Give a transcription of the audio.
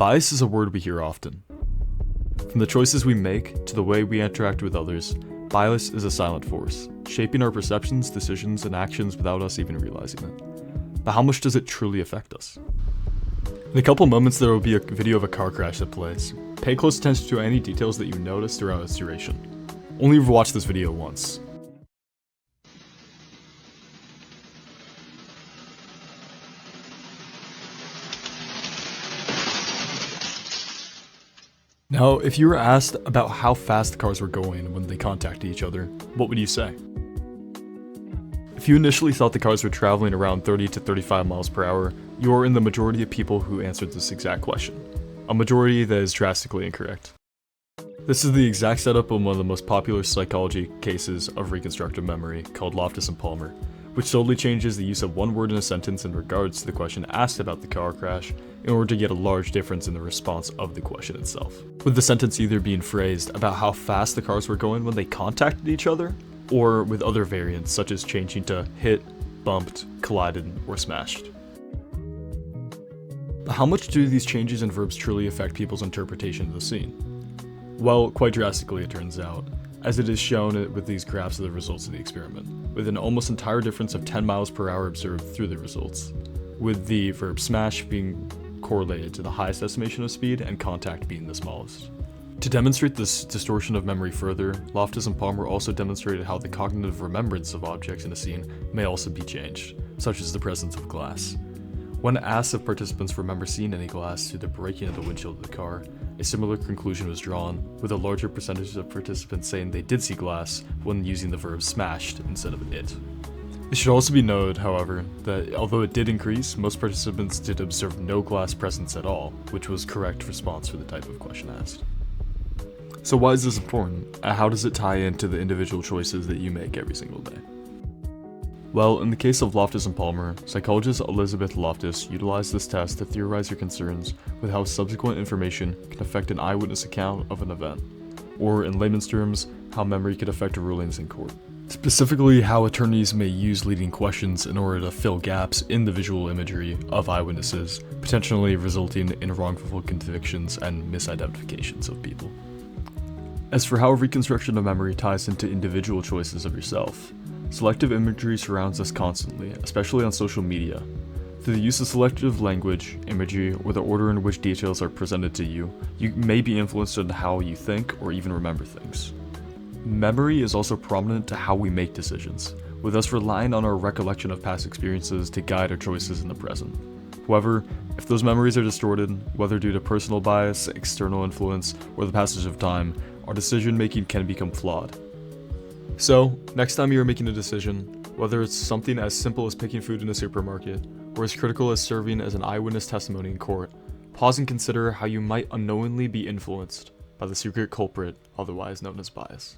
Bias is a word we hear often. From the choices we make to the way we interact with others, bias is a silent force, shaping our perceptions, decisions, and actions without us even realizing it. But how much does it truly affect us? In a couple moments there will be a video of a car crash that plays. Pay close attention to any details that you notice throughout its duration. Only watch this video once. Now, if you were asked about how fast the cars were going when they contacted each other, what would you say? If you initially thought the cars were traveling around 30 to 35 miles per hour, you are in the majority of people who answered this exact question. A majority that is drastically incorrect. This is the exact setup of one of the most popular psychology cases of reconstructive memory, called Loftus and Palmer, which solely changes the use of one word in a sentence in regards to the question asked about the car crash in order to get a large difference in the response of the question itself. With the sentence either being phrased about how fast the cars were going when they contacted each other, or with other variants such as changing to hit, bumped, collided, or smashed. But how much do these changes in verbs truly affect people's interpretation of the scene? Well, quite drastically it turns out, as it is shown with these graphs of the results of the experiment, with an almost entire difference of 10 miles per hour observed through the results, with the verb smash being correlated to the highest estimation of speed and contact being the smallest. To demonstrate this distortion of memory further, Loftus and Palmer also demonstrated how the cognitive remembrance of objects in a scene may also be changed, such as the presence of glass. When asked if participants remember seeing any glass through the breaking of the windshield of the car, a similar conclusion was drawn, with a larger percentage of participants saying they did see glass when using the verb smashed instead of it. It should also be noted, however, that although it did increase, most participants did observe no glass presence at all, which was correct response for the type of question asked. So why is this important, and how does it tie into the individual choices that you make every single day? Well, in the case of Loftus and Palmer, psychologist Elizabeth Loftus utilized this test to theorize her concerns with how subsequent information can affect an eyewitness account of an event, or in layman's terms, how memory could affect rulings in court. Specifically, how attorneys may use leading questions in order to fill gaps in the visual imagery of eyewitnesses, potentially resulting in wrongful convictions and misidentifications of people. As for how reconstruction of memory ties into individual choices of yourself, selective imagery surrounds us constantly, especially on social media. Through the use of selective language, imagery, or the order in which details are presented to you, you may be influenced on how you think or even remember things. Memory is also prominent to how we make decisions, with us relying on our recollection of past experiences to guide our choices in the present. However, if those memories are distorted, whether due to personal bias, external influence, or the passage of time, our decision-making can become flawed. So, next time you are making a decision, whether it's something as simple as picking food in a supermarket, or as critical as serving as an eyewitness testimony in court, pause and consider how you might unknowingly be influenced by the secret culprit, otherwise known as bias.